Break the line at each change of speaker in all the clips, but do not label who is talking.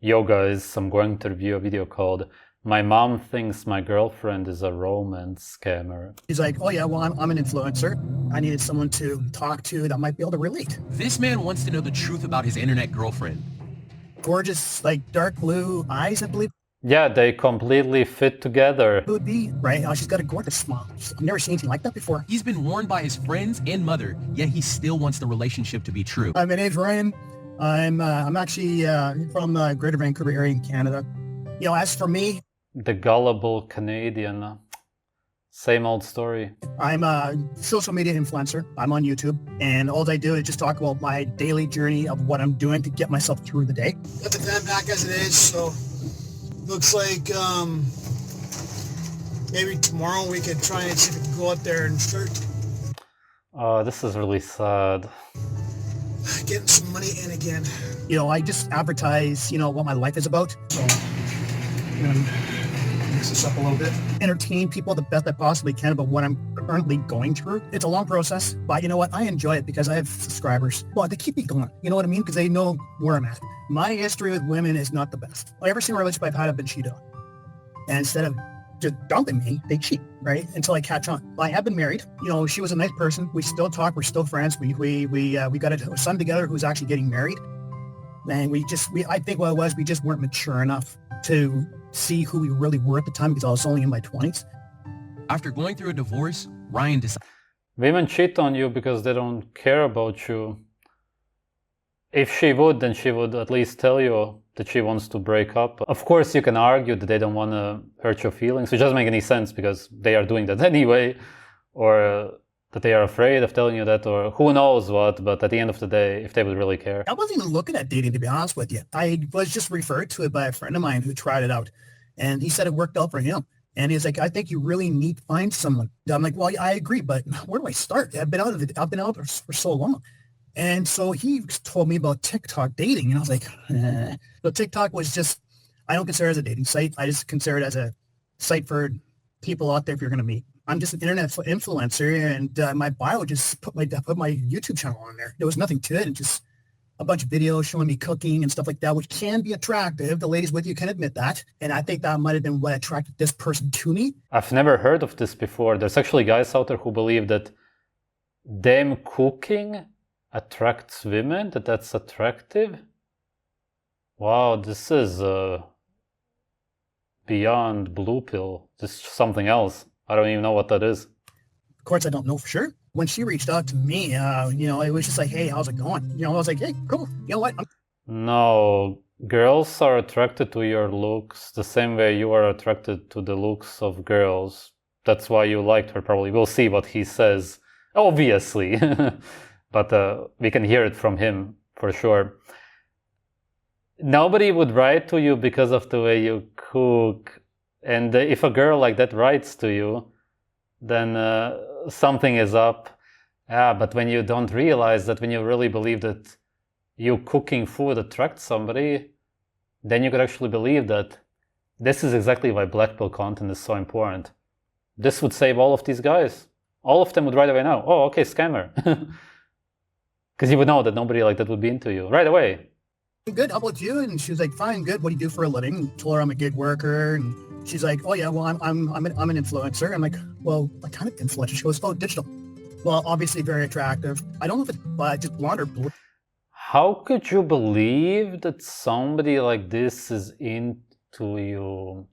Yo guys, I'm going to review a video called My Mom Thinks My Girlfriend is a Romance Scammer.
He's like, oh yeah, well, I'm an influencer. I needed someone to talk to that might be able to relate.
This man wants to know the truth about his internet girlfriend.
Gorgeous, like dark blue eyes, I believe
Yeah, they completely fit together.
it would be, right? She's got a gorgeous smile. I've never seen anything like that before.
He's been warned by his friends and mother, yet he still wants the relationship to be true.
My name's Ryan. I'm actually from the Greater Vancouver area in Canada. You know, as for me,
The gullible Canadian. Same old story.
I'm a social media influencer. I'm on YouTube, and all I do is just talk about my daily journey of what I'm doing to get myself through the day.
Got the van back as it is, so looks like maybe tomorrow we could try and see if we can go out there and start
Oh, this is really sad.
getting some money in again.
You know, I just advertise, you know, what my life is about. So, mix this up a little bit. Entertain people the best I possibly can about what I'm currently going through. It's a long process, but you know what? I enjoy it because I have subscribers. Well, they keep me going. You know what I mean? Because they know where I'm at. My history with women is not the best. Every single relationship I've had, I've been cheated on. And instead of just dumping me, they cheat, right? Until I catch on. I have been married. You know, she was a nice person. We still talk. We're still friends. We got a son together who's actually getting married. And I think what it was, we just weren't mature enough to see who we really were at the time because I was only in my 20s.
After going through a divorce, Ryan decided
Women cheat on you because they don't care about you. If she would, then she would at least tell you that she wants to break up. Of course, you can argue that they don't want to hurt your feelings, which doesn't make any sense because they are doing that anyway, or that they are afraid of telling you that, or who knows what, but at the end of the day, if they would really care.
I wasn't even looking at dating, to be honest with you. I was just referred to it by a friend of mine who tried it out. And he said it worked out for him. And he's like, I think you really need to find someone. I'm like, well, I agree, but where do I start? I've been out for so long. And so he told me about TikTok dating. And I was like, So TikTok was just, I don't consider it as a dating site. I just consider it as a site for people out there if you're going to meet. I'm just an internet influencer, and my bio just put my YouTube channel on there. There was nothing to it. Just a bunch of videos showing me cooking and stuff like that, which can be attractive. The ladies with you can admit that. And I think that might have been what attracted this person to me.
I've never heard of this before. There's actually guys out there who believe that them cooking attracts women, that's attractive. Wow, this is beyond blue pill. This is something else. I don't even know what that is.
Of course, I don't know for sure. When she reached out to me, you know, it was just like, hey, how's it going? You know, I was like, hey, cool. You know what?
No, girls are attracted to your looks the same way you are attracted to the looks of girls. That's why you liked her, probably. We'll see what he says, obviously. But we can hear it from him for sure. Nobody would write to you because of the way you cook. And if a girl like that writes to you, then something is up. Yeah, but when you don't realize that, when you really believe that you cooking food attracts somebody, then you could actually believe that. This is exactly why black pill content is so important. This would save all of these guys. All of them would right away know, oh, okay, scammer. Because you would know that nobody like that would be into you right away.
Good, how about you? And she was like, fine, good. What do you do for a living? And told her I'm a gig worker. And she's like, oh yeah, well, I'm an influencer. I'm like, well, what kind of influencer? She goes, oh, digital. Well, obviously very attractive. I don't know if it's just blonde or blue.
How could you believe that somebody like this is into you?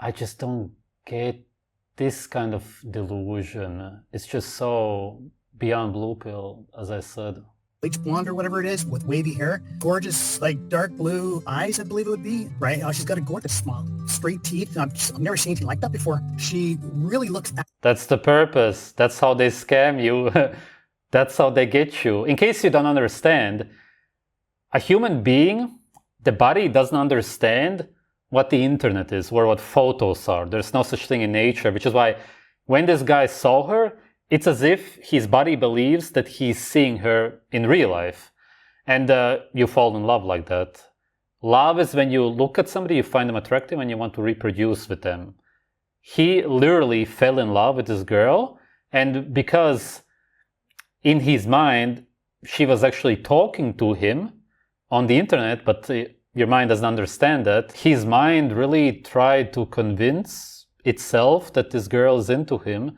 I just don't get this kind of delusion. It's just so beyond blue pill, as I said.
Bleach blonde or whatever it is with wavy hair. Gorgeous, like dark blue eyes, I believe it would be, right? She's got a gorgeous smile. Straight teeth. I've never seen anything like that before. She really looks...
That's the purpose. That's how they scam you. That's how they get you. In case you don't understand, a human being, the body doesn't understand what the internet is or what photos are. There's no such thing in nature, which is why when this guy saw her, it's as if his body believes that he's seeing her in real life. And you fall in love like that. Love is when you look at somebody, you find them attractive, and you want to reproduce with them. He literally fell in love with this girl, and because in his mind, she was actually talking to him on the internet, but your mind doesn't understand that. His mind really tried to convince itself that this girl is into him,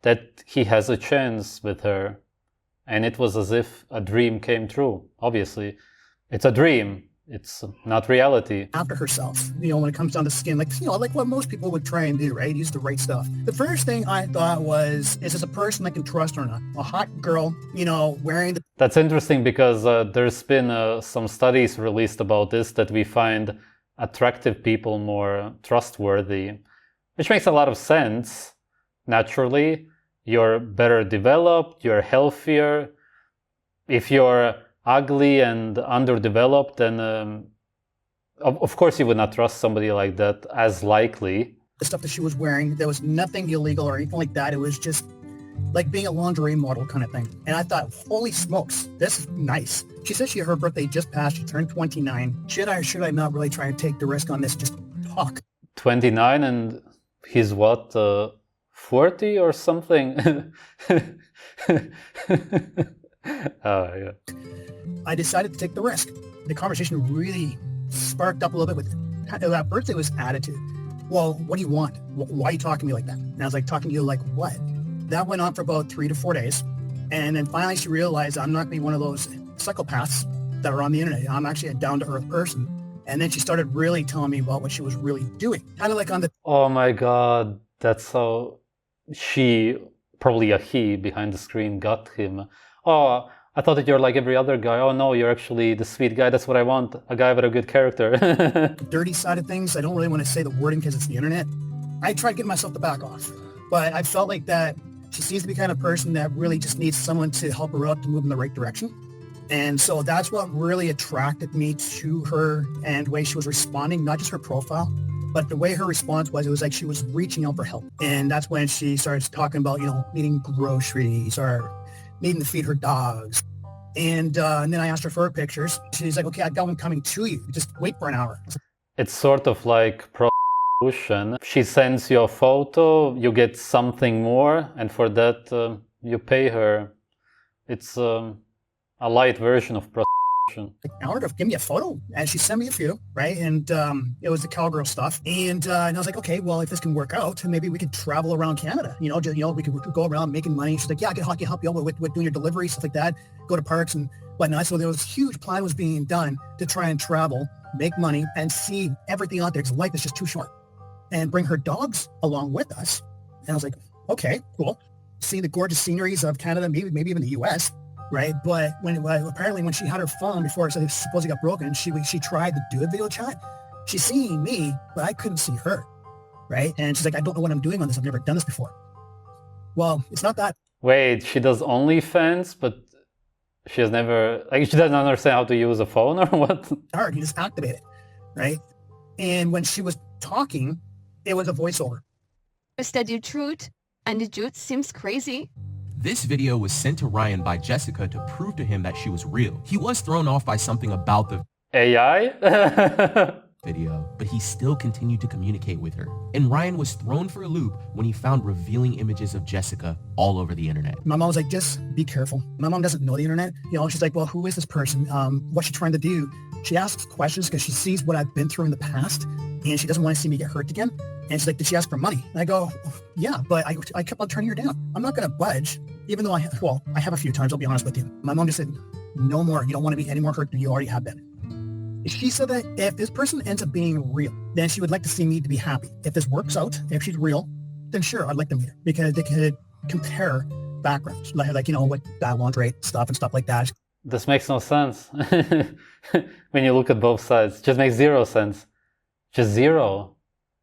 that he has a chance with her. And it was as if a dream came true. Obviously, it's a dream. It's not reality.
After herself, when it comes down to skin, like what most people would try and do, right? Use the right stuff. The first thing I thought was, is this a person I can trust or not? A hot girl, wearing the...
That's interesting because there's been some studies released about this, that we find attractive people more trustworthy, which makes a lot of sense. Naturally, you're better developed, you're healthier. If you're ugly and underdeveloped, then of course you would not trust somebody like that as likely.
The stuff that she was wearing, there was nothing illegal or anything like that. It was just like being a lingerie model kind of thing. And I thought, holy smokes, this is nice. She said her birthday just passed. She turned 29. Should I not really try and take the risk on this? Just talk.
29 and he's what, 40 or something? Oh, yeah.
I decided to take the risk. The conversation really sparked up a little bit with that birthday was attitude. Well, what do you want? Why are you talking to me like that? And I was like, talking to you like what? That went on for about 3 to 4 days. And then finally she realized I'm not going to be one of those psychopaths that are on the internet. I'm actually a down-to-earth person. And then she started really telling me about what she was really doing. Kind of like on the...
Oh my God, that's how she, probably a he behind the screen, got him. Oh, I thought that you're like every other guy. Oh no, you're actually the sweet guy. That's what I want. A guy with a good character.
dirty side of things. I don't really want to say the wording because it's the internet. I tried getting myself to back off. But I felt like that she seems to be the kind of person that really just needs someone to help her out to move in the right direction. And so that's what really attracted me to her and the way she was responding, not just her profile, but the way her response was, it was like she was reaching out for help. And that's when she started talking about, needing groceries or needing to feed her dogs. And then I asked her for her pictures. She's like, okay, I got one coming to you. Just wait for an hour.
It's sort of like prostitution. She sends you a photo, you get something more, and for that you pay her. It's a light version of prostitution.
An hour to give me a photo, and she sent me a few, right? And it was the cowgirl stuff. And I was like, okay, well, if this can work out, maybe we could travel around Canada. We could go around making money. She's like, yeah, I can help you out with doing your delivery, stuff like that. Go to parks and whatnot. So there was a huge plan was being done to try and travel, make money, and see everything out there because life is just too short. And bring her dogs along with us. And I was like, okay, cool. See the gorgeous sceneries of Canada, maybe even the U.S., right? But apparently when she had her phone before it supposedly got broken, she tried to do a video chat. She's seeing me, but I couldn't see her, right? And she's like, I don't know what I'm doing on this. I've never done this before. Well, it's not that.
Wait, she does OnlyFans, but she has never, she doesn't understand how to use a phone or what?
Hard, you just activate it, right? And when she was talking, it was a voiceover.
Study truth, and the truth seems crazy.
This video was sent to Ryan by Jessica to prove to him that she was real. He was thrown off by something about the
AI?
video, but he still continued to communicate with her. And Ryan was thrown for a loop when he found revealing images of Jessica all over the internet.
My mom was like, just be careful. My mom doesn't know the internet. She's like, well, who is this person? What's she trying to do? She asks questions because she sees what I've been through in the past and she doesn't want to see me get hurt again. And she's like, did she ask for money? And I go, yeah, but I kept on turning her down. I'm not going to budge, even though I have a few times, I'll be honest with you. My mom just said, no more. You don't want to be any more hurt than you already have been. She said that if this person ends up being real, then she would like to see me to be happy. If this works out, if she's real, then sure, I'd like to meet her because they could compare backgrounds, like what lingerie stuff and stuff like that.
This makes no sense. When you look at both sides, it just makes zero sense. Just zero.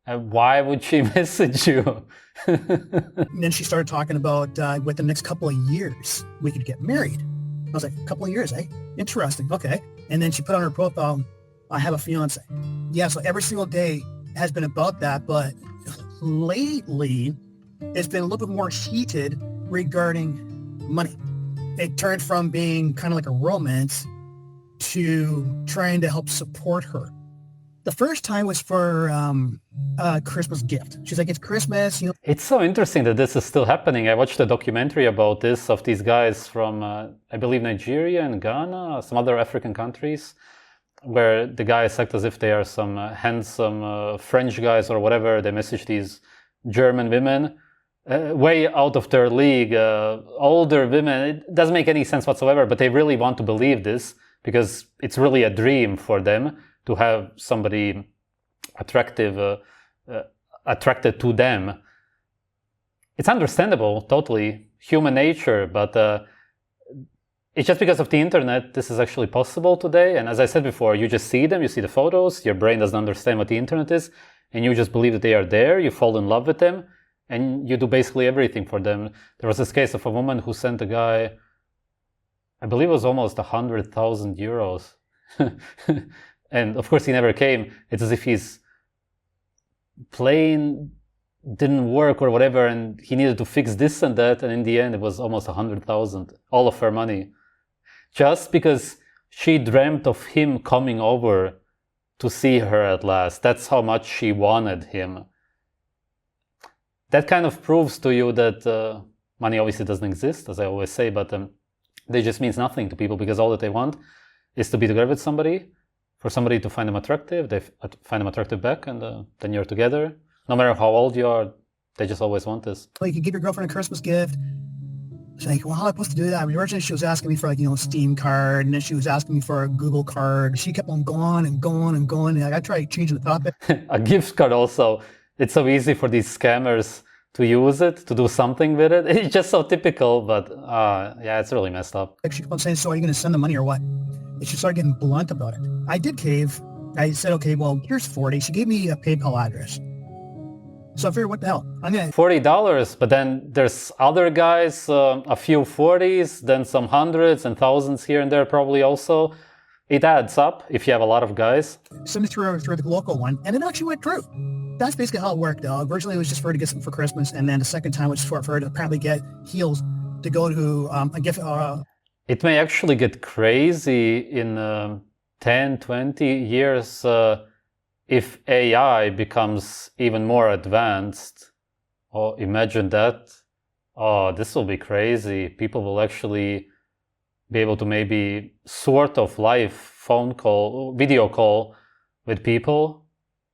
And why would she message you?
And then she started talking about with the next couple of years, we could get married. I was like, a couple of years, eh? Interesting. Okay. And then she put on her profile, I have a fiance. Yeah, so every single day has been about that, but lately it's been a little bit more heated regarding money. It turned from being kind of like a romance to trying to help support her. The first time was for a Christmas gift. She's like, it's Christmas,
It's so interesting that this is still happening. I watched a documentary about this, of these guys from, I believe, Nigeria and Ghana, some other African countries. where the guys act as if they are some handsome French guys or whatever. They message these German women, way out of their league, older women. It doesn't make any sense whatsoever, but they really want to believe this because it's really a dream for them to have somebody attractive, attracted to them. It's understandable, totally, human nature, but it's just because of the internet this is actually possible today. And as I said before, you just see them, you see the photos, your brain doesn't understand what the internet is, and you just believe that they are there, you fall in love with them, and you do basically everything for them. There was this case of a woman who sent a guy, I believe it was almost 100,000 euros. And of course he never came. It's as if his plane didn't work or whatever, and he needed to fix this and that, and in the end it was almost 100,000, all of her money. Just because she dreamt of him coming over to see her at last. That's how much she wanted him. That kind of proves to you that money obviously doesn't exist, as I always say, but they just means nothing to people because all that they want is to be together with somebody, for somebody to find them attractive, they find them attractive back, and then you're together. No matter how old you are, they just always want this.
Well, you can give your girlfriend a Christmas gift. She's like, well, how am I supposed to do that? I mean, originally she was asking me for like, a Steam card, and then she was asking me for a Google card. She kept on going and going and going. And I tried changing the topic.
A gift card also. It's so easy for these scammers to use it, to do something with it. It's just so typical, but yeah, it's really messed up.
She kept on saying, so are you going to send the money or what? And she started getting blunt about it. I did cave. I said, okay, well, here's 40. She gave me a PayPal address. So I figured, what the hell? I'm gonna
$40, but then there's other guys, a few 40s, then some hundreds and thousands here and there probably also. It adds up if you have a lot of guys.
send it through the local one, and it actually went through. That's basically how it worked, though. Originally, it was just for her to get something for Christmas, and then the second time was for her to apparently get heels to go to a gift.
It may actually get crazy in 10, 20 years if AI becomes even more advanced. Oh, imagine that. Oh, this will be crazy. People will actually be able to maybe sort of live phone call, video call with people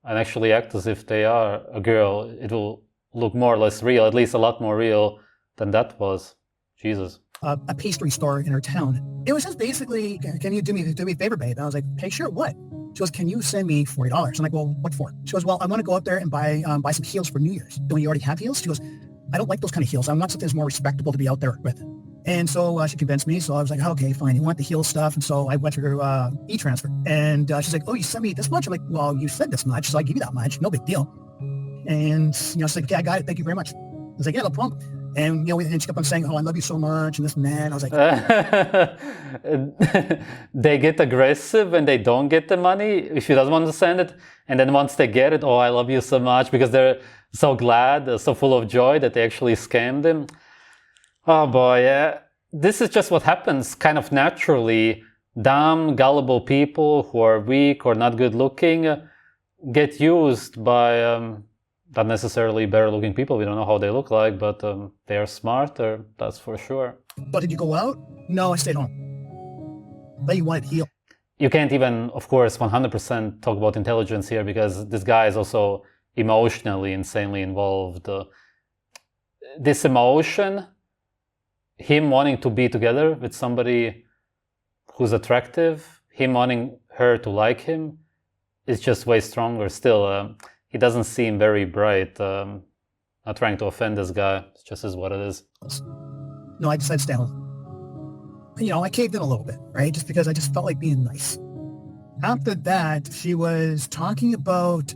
and actually act as if they are a girl. It will look more or less real, at least a lot more real than that was. Jesus.
A pastry store in her town. It was just basically, can you do me a favor, babe? And I was like, hey, sure, what? She goes, can you send me $40? I'm like, well, what for? She goes, well, I want to go up there and buy some heels for New Year's. Don't you already have heels? She goes, I don't like those kind of heels. I want something that's more respectable to be out there with. And so she convinced me. So I was like, okay, fine. You want the heel stuff? And so I went through e-transfer. And she's like, oh, you sent me this much? I'm like, well, you said this much, so I give you that much. No big deal. And, she's like, yeah, I got it. Thank you very much. I was like, yeah, no problem. And, and she kept on saying, oh, I love you so much, and this and that. I was
like... They get aggressive when they don't get the money, if she doesn't want to send it. And then once they get it, oh, I love you so much, because they're so glad, so full of joy that they actually scammed him. Oh boy, yeah. This is just what happens kind of naturally. Dumb, gullible people who are weak or not good looking get used by... not necessarily better looking people. We don't know how they look like, but they are smarter, that's for sure.
But did you go out? No, I stayed home. But you wanted heal.
You can't even, of course, 100% talk about intelligence here, because this guy is also emotionally insanely involved. This emotion, him wanting to be together with somebody who's attractive, him wanting her to like him, is just way stronger still. He doesn't seem very bright. Not trying to offend this guy. It just is what it is.
No, I decided to stay home. I caved in a little bit, right? Just because I just felt like being nice. After that, she was talking about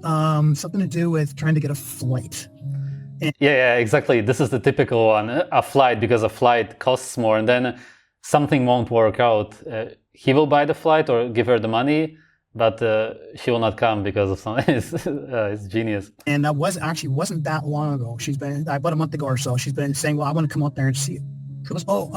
something to do with trying to get a flight.
Yeah, exactly. This is the typical one. A flight, because a flight costs more, and then something won't work out. He will buy the flight or give her the money, but she will not come because of something. It's genius.
And that wasn't that long ago. She's been, about a month ago or so, she's been saying, well, I want to come out there and see it. She goes, well.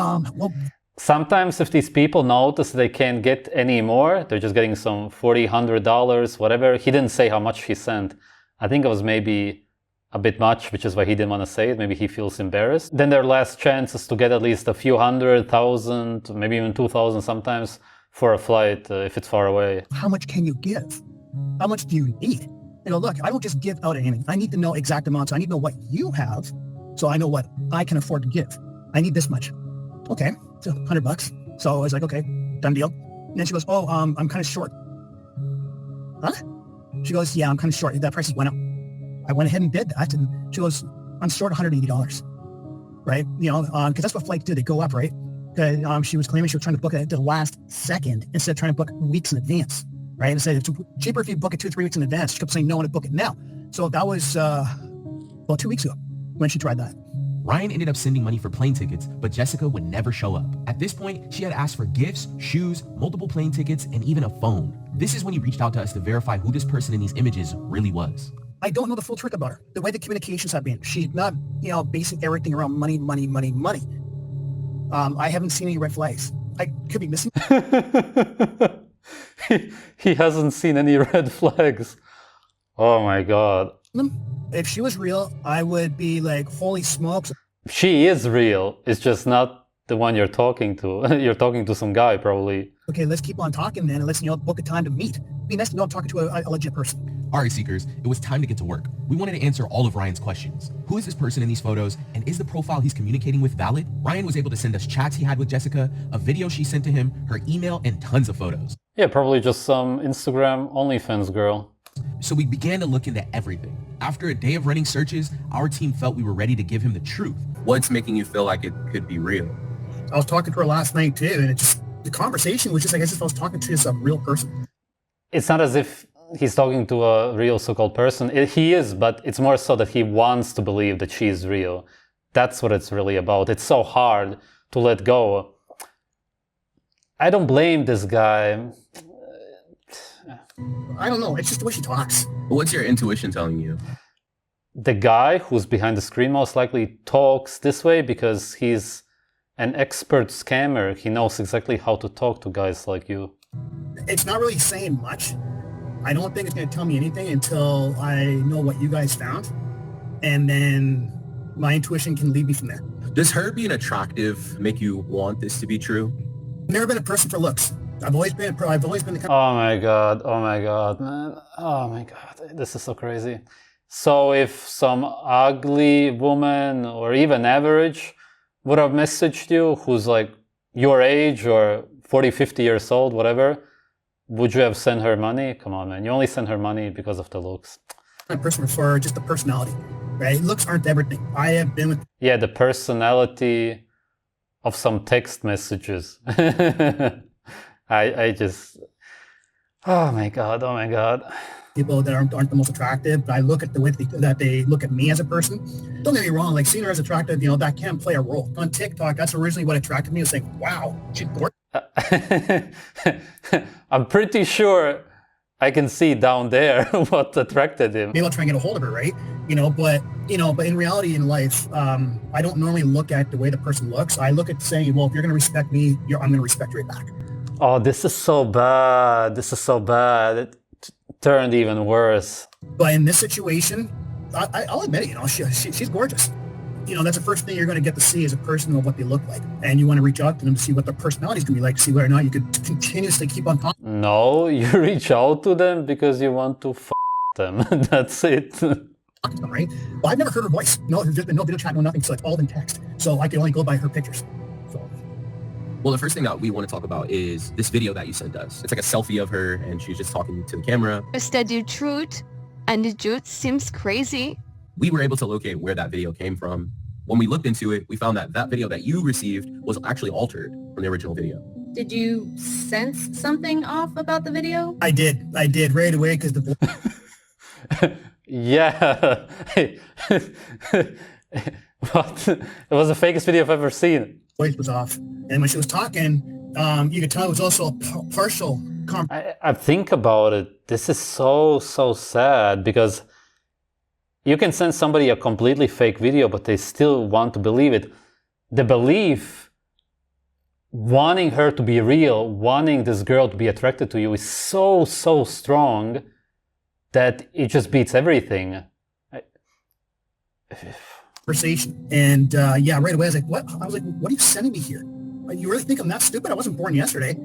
Sometimes if these people notice they can't get any more, they're just getting some $40, $100, whatever. He didn't say how much he sent. I think it was maybe a bit much, which is why he didn't want to say it. Maybe he feels embarrassed. Then their last chance is to get at least a few 100,000, maybe even 2,000 sometimes, for a flight if it's far away.
How much can you give? How much do you need? You know, look, I don't just give out anything. I need to know exact amounts. I need to know what you have, so I know what I can afford to give. I need this much. Okay, so $100. So I was like, okay, done deal. And then she goes, oh, I'm kind of short. Huh? She goes, yeah, I'm kind of short. That price went up. I went ahead and did that. And she goes, I'm short $180. Right? You know, because that's what flights do. They go up, right? She was claiming she was trying to book it at the last second instead of trying to book weeks in advance. Right? And said it's cheaper if you book it 2-3 weeks in advance. She kept saying, no, I want to book it now. So that was, 2 weeks ago when she tried that.
Ryan ended up sending money for plane tickets, but Jessica would never show up. At this point, she had asked for gifts, shoes, multiple plane tickets, and even a phone. This is when he reached out to us to verify who this person in these images really was.
I don't know the full truth about her. The way the communications have been, she's not, you know, basing everything around money, money, money, money. I haven't seen any red flags. I could be missing.
He hasn't seen any red flags. Oh my God.
them. If she was real, I would be like, holy smokes.
She is real. It's just not the one you're talking to. You're talking to some guy, probably.
Okay, let's keep on talking then, and let's, book a time to meet. I mean, that's I'm talking to a legit person.
All right, Seekers, it was time to get to work. We wanted to answer all of Ryan's questions. Who is this person in these photos, and is the profile he's communicating with valid? Ryan was able to send us chats he had with Jessica, a video she sent to him, her email, and tons of photos.
Yeah, probably just some Instagram OnlyFans girl.
So we began to look into everything. After a day of running searches, our team felt we were ready to give him the truth.
What's making you feel like it could be real?
I was talking to her last night too, and the conversation was just like as if I was talking to some real person.
It's not as if he's talking to a real so-called person. He is, but it's more so that he wants to believe that she's real. That's what it's really about. It's so hard to let go. I don't blame this guy.
I don't know. It's just the way she talks.
What's your intuition telling you?
The guy who's behind the screen most likely talks this way because he's an expert scammer. He knows exactly how to talk to guys like you.
It's not really saying much. I don't think it's going to tell me anything until I know what you guys found. And then my intuition can lead me from there.
Does her being attractive make you want this to be true?
I've never been a person for looks. I've always been the kind of...
Oh my god, man. Oh my god, this is so crazy. So if some ugly woman or even average would have messaged you who's like your age or 40, 50 years old, whatever, would you have sent her money? Come on, man. You only send her money because of the looks.
I'm a person for just the personality, right? Looks aren't everything. I have been with...
Yeah, the personality of some text messages. I just... Oh my god.
People that aren't the most attractive, but I look at the way that they look at me as a person. Don't get me wrong, like seeing her as attractive, that can play a role. On TikTok, that's originally what attracted me. It was like, wow, she's gorgeous.
I'm pretty sure I can see down there what attracted him.
Maybe I'll try and get a hold of her, right? But in reality in life, I don't normally look at the way the person looks. I look at saying, well, if you're going to respect me, I'm going to respect you right back.
Oh, this is so bad. It turned even worse.
But in this situation, I'll admit it, she's gorgeous. That's the first thing you're going to get to see as a person of what they look like. And you want to reach out to them to see what their personality is going to be like, to see whether or not you could continuously keep on talking.
No, you reach out to them because you want to them. That's it.
Right? Well, I've never heard her voice. No, there's been no video chat, no nothing. So it's all been text. So I can only go by her pictures.
Well, the first thing that we want to talk about is this video that you sent us. It's like a selfie of her and she's just talking to the camera.
Study truth, and the truth seems crazy.
We were able to locate where that video came from. When we looked into it, we found that video that you received was actually altered from the original video.
Did you sense something off about the video?
I did right away because the...
Yeah. What? It was the fakest video I've ever seen.
Voice was off. And when she was talking, you could tell it was also a partial...
I think about it. This is so sad because you can send somebody a completely fake video, but they still want to believe it. The belief, wanting her to be real, wanting this girl to be attracted to you is so strong that it just beats everything.
Conversation. And right away I was like, what? I was like, what are you sending me here? You really think I'm that stupid? I wasn't born yesterday.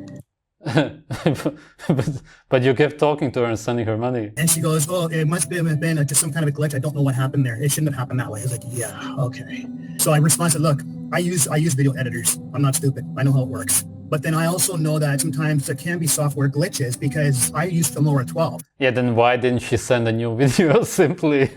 but you kept talking to her and sending her money.
And she goes, "Oh, it must have been just some kind of a glitch. I don't know what happened there. It shouldn't have happened that way." I was like, "Yeah, okay." So I responded, "Look, I use video editors. I'm not stupid. I know how it works. But then I also know that sometimes there can be software glitches because I use Filmora 12.
Yeah, then why didn't she send a new video simply?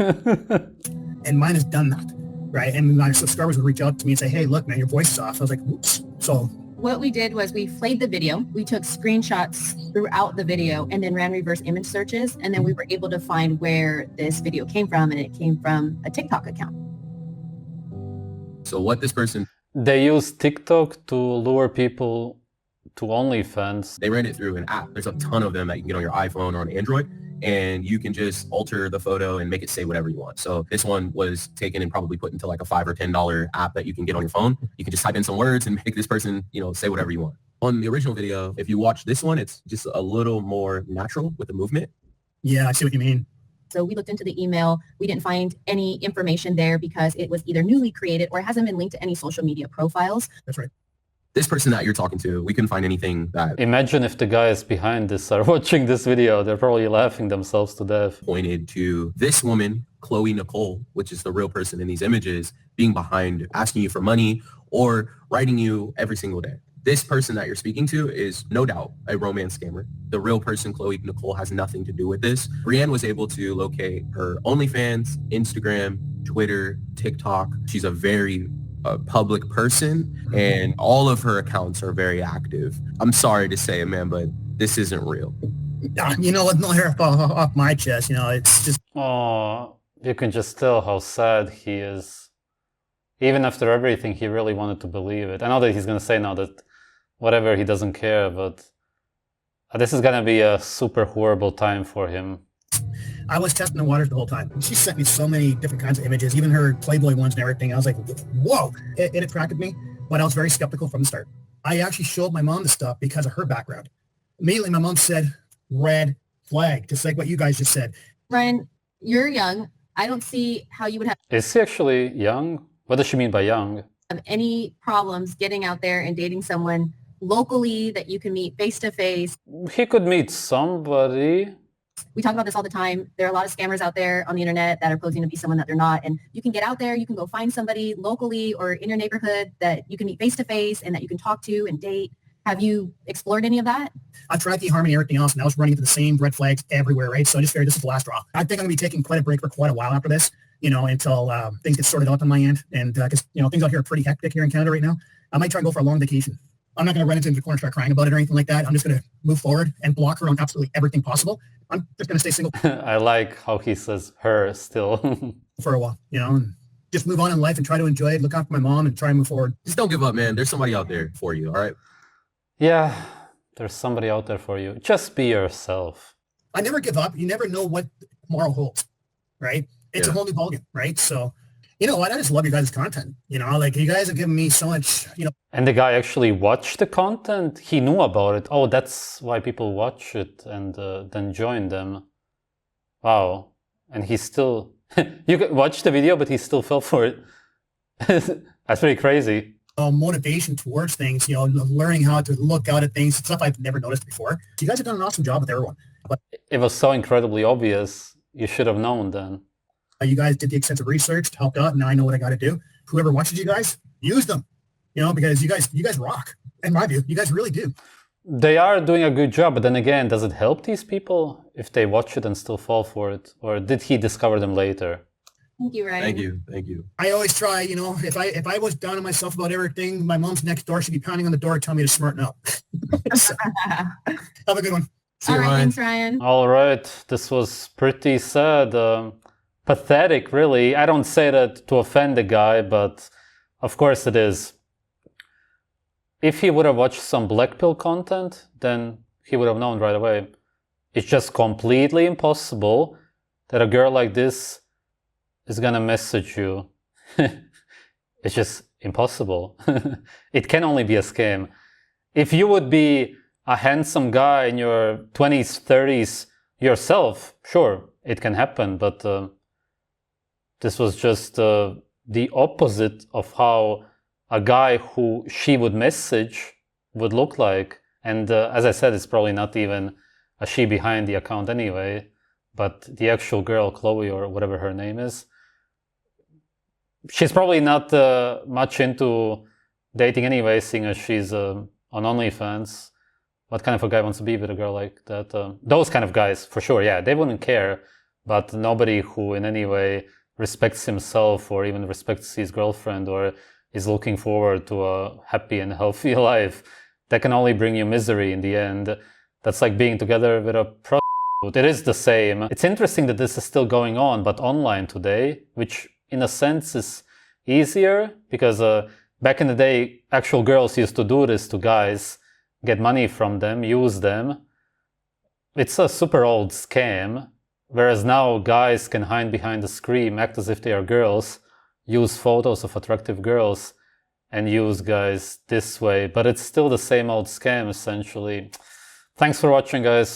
And mine has done that, right? And my subscribers would reach out to me and say, "Hey, look, man, your voice is off." I was like, "Oops." So
What we did was we played the video, we took screenshots throughout the video and then ran reverse image searches. And then we were able to find where this video came from, and it came from a TikTok account.
So what this person,
They use TikTok to lure people to OnlyFans.
they ran it through an app. There's a ton of them that you can get on your iPhone or on Android, and you can just alter the photo and make it say whatever you want. So this one was taken and probably put into like a $5 or $10 app that you can get on your phone. You can just type in some words and make this person, say whatever you want. On the original video, if you watch this one, it's just a little more natural with the movement.
yeah, I see what you mean.
So we looked into the email. We didn't find any information there because it was either newly created or it hasn't been linked to any social media profiles.
That's right.
This person that you're talking to, we couldn't find anything that
Imagine if the guys behind this are watching this video. They're probably laughing themselves to death.
pointed to this woman, Chloe Nicole, which is the real person in these images, being behind asking you for money or writing you every single day. This person that you're speaking to is no doubt a romance scammer. The real person, Chloe Nicole, has nothing to do with this. Brienne was able to locate her OnlyFans, Instagram, Twitter, TikTok. She's a very public person, and all of her accounts are very active. I'm sorry to say it, man, but this isn't real.
You know what? No hair off my chest. It's just,
Oh, you can just tell how sad he is. Even after everything, he really wanted to believe it. I know that he's going to say now that whatever, he doesn't care, but this is going to be a super horrible time for him.
I was testing the waters the whole time. She sent me so many different kinds of images, even her Playboy ones and everything. I was like, whoa, it attracted me, but I was very skeptical from the start. I actually showed my mom the stuff because of her background. Immediately, my mom said, red flag, just like what you guys just said.
Ryan, you're young. I don't see how you would have
Is he actually young? What does she mean by young?
any problems getting out there and dating someone locally that you can meet face to face.
He could meet somebody.
We talk about this all the time. There are a lot of scammers out there on the internet that are posing to be someone that they're not. And you can get out there, you can go find somebody locally or in your neighborhood that you can meet face to face and that you can talk to and date. Have you explored any of that?
I tried the eHarmony and everything else, and I was running into the same red flags everywhere, right? So I just figured this is the last straw. I think I'm going to be taking quite a break for quite a while after this, until things get sorted out on my end. And because, things out here are pretty hectic here in Canada right now. I might try and go for a long vacation. I'm not going to run into the corner and start crying about it or anything like that. I'm just going to move forward and block her on absolutely everything possible. I'm just going to stay single
I like how he says her still.
for a while, and just move on in life and try to enjoy it, look after my mom and try and move forward.
Just don't give up, man. There's somebody out there for you, all right?
Yeah, there's somebody out there for you. Just be yourself.
I never give up. You never know what tomorrow holds, right? It's a whole new ballgame, right? So, you know what? I just love your guys' content. You guys have given me so much,
And the guy actually watched the content. He knew about it. Oh, that's why people watch it and then join them. Wow. And he still... you could watch the video, but he still fell for it. That's pretty crazy.
motivation towards things, learning how to look out at things, stuff I've never noticed before. You guys have done an awesome job with everyone. But
It was so incredibly obvious. You should have known then.
you guys did the extensive research, helped out. Now I know what I got to do. Whoever watches you guys, use them, because you guys rock. In my view, you guys really do.
They are doing a good job, but then again, does it help these people if they watch it and still fall for it? Or did he discover them later?
Thank you, Ryan.
Thank you.
I always try, if I was down on myself about everything, my mom's next door, she'd be pounding on the door telling me to smarten up. So, have a good one.
See
All
you,
right,
Ryan.
thanks, Ryan.
All right, this was pretty sad. Pathetic, really. I don't say that to offend the guy, but of course it is. If he would have watched some black pill content, then he would have known right away. It's just completely impossible that a girl like this is gonna message you. It's just impossible. It can only be a scam. If you would be a handsome guy in your 20s, 30s yourself, sure, it can happen, but this was just the opposite of how a guy who she would message would look like. And as I said, it's probably not even a she behind the account anyway, but the actual girl, Chloe, or whatever her name is, she's probably not much into dating anyway, seeing as she's on OnlyFans. What kind of a guy wants to be with a girl like that? Those kind of guys, for sure, yeah, they wouldn't care, but nobody who in any way respects himself or even respects his girlfriend or is looking forward to a happy and healthy life, that can only bring you misery in the end. That's like being together with a prostitute. It is the same. It's interesting that this is still going on, but online today, which in a sense is easier, because back in the day, actual girls used to do this to guys, get money from them, use them. It's a super old scam, whereas now guys can hide behind the screen, act as if they are girls, use photos of attractive girls, and use guys this way. But it's still the same old scam, essentially. Thanks for watching, guys.